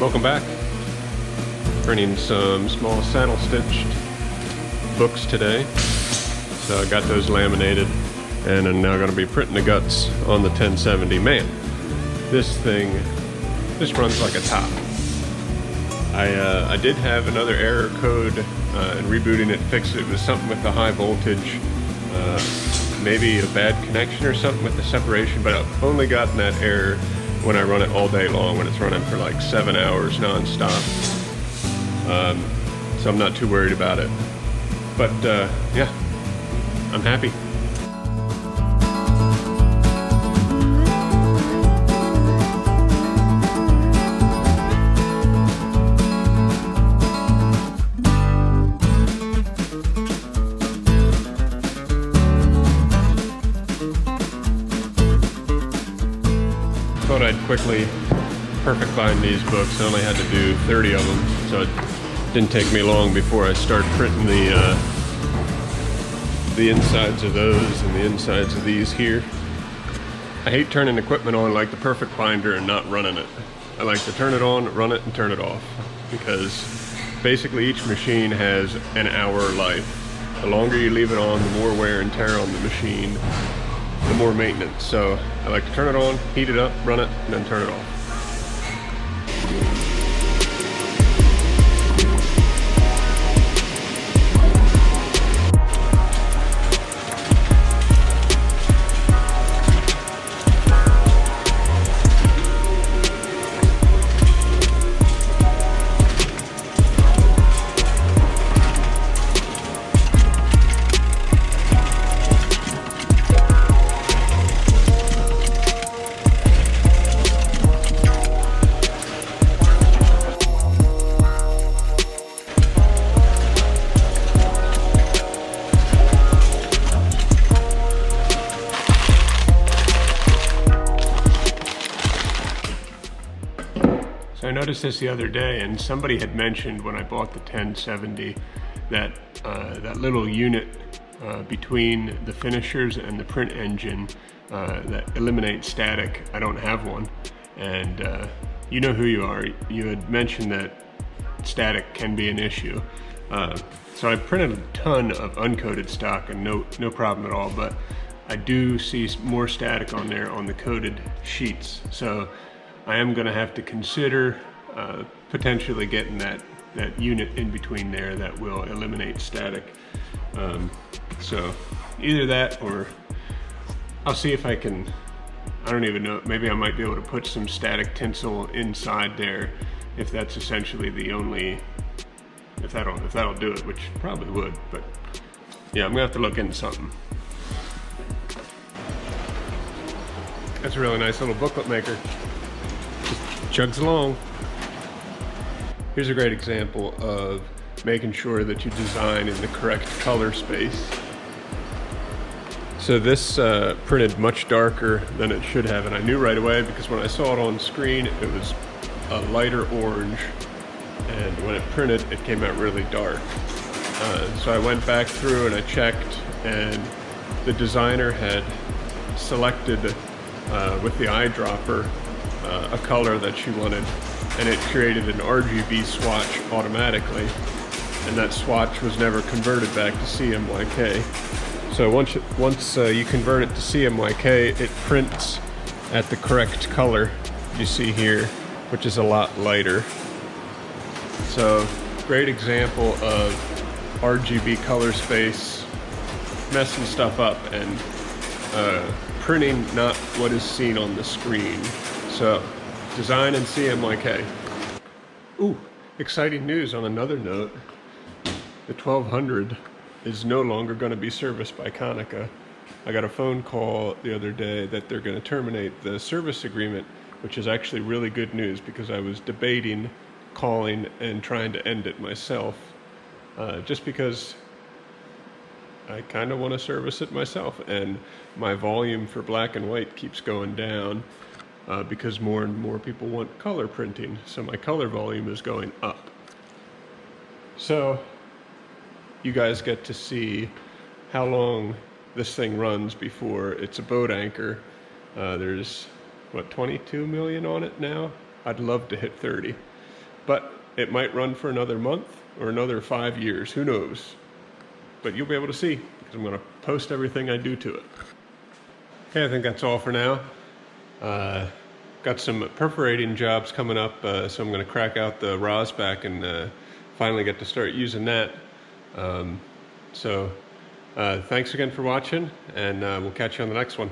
Welcome back. Printing some small saddle stitched books today. So I got those laminated and I'm now going to be printing the guts on the 1070. Man, this runs like a top. I did have another error code and rebooting it fixed it. It was something with the high voltage, maybe a bad connection or something with the separation, but I've only gotten that error when I run it all day long, when it's running for like 7 hours non-stop. So I'm not too worried about it. But yeah, I'm happy. Thought I'd quickly perfect bind these books. I only had to do 30 of them, so it didn't take me long before I started printing the insides of those and the insides of these here. I hate turning equipment on like the perfect binder and not running it. I like to turn it on, run it, and turn it off, because basically each machine has an hour life. The longer you leave it on, the more wear and tear on the machine, the more maintenance. So I like to turn it on, heat it up, run it, and then turn it off. I noticed this the other day, and somebody had mentioned when I bought the 1070 that that little unit between the finishers and the print engine that eliminates static. I don't have one, and you know who you are. You had mentioned that static can be an issue. So I printed a ton of uncoated stock and no problem at all, but I do see more static on there on the coated sheets. So I am going to have to consider potentially getting that unit in between there that will eliminate static. So either that, or I'll see if I can, I don't even know, maybe I might be able to put some static tinsel inside there, if that's essentially the only, if that'll do it, which probably would. But yeah, I'm gonna have to look into something. That's a really nice little booklet maker. Chugs along. Here's a great example of making sure that you design in the correct color space. So this printed much darker than it should have, and I knew right away because when I saw it on screen it was a lighter orange, and when it printed it came out really dark. So I went back through and I checked, and the designer had selected with the eyedropper a color that she wanted, and it created an RGB swatch automatically, and that swatch was never converted back to CMYK. So once you convert it to CMYK, it prints at the correct color you see here, which is a lot lighter. So great example of RGB color space messing stuff up and printing not what is seen on the screen. So design in CMYK. Ooh, exciting news on another note. The 1200 is no longer going to be serviced by Konica. I got a phone call the other day that they're going to terminate the service agreement, which is actually really good news, because I was debating calling and trying to end it myself, just because I kind of want to service it myself, and my volume for black and white keeps going down because more and more people want color printing, so my color volume is going up. So you guys get to see how long this thing runs before it's a boat anchor. There's, what, 22 million on it now? I'd love to hit 30. but it might run for another month or another 5 years, who knows? But you'll be able to see, because I'm going to post everything I do to it. Okay, I think that's all for now. Got some perforating jobs coming up, so I'm going to crack out the Rosback and finally get to start using that. Thanks again for watching, and we'll catch you on the next one.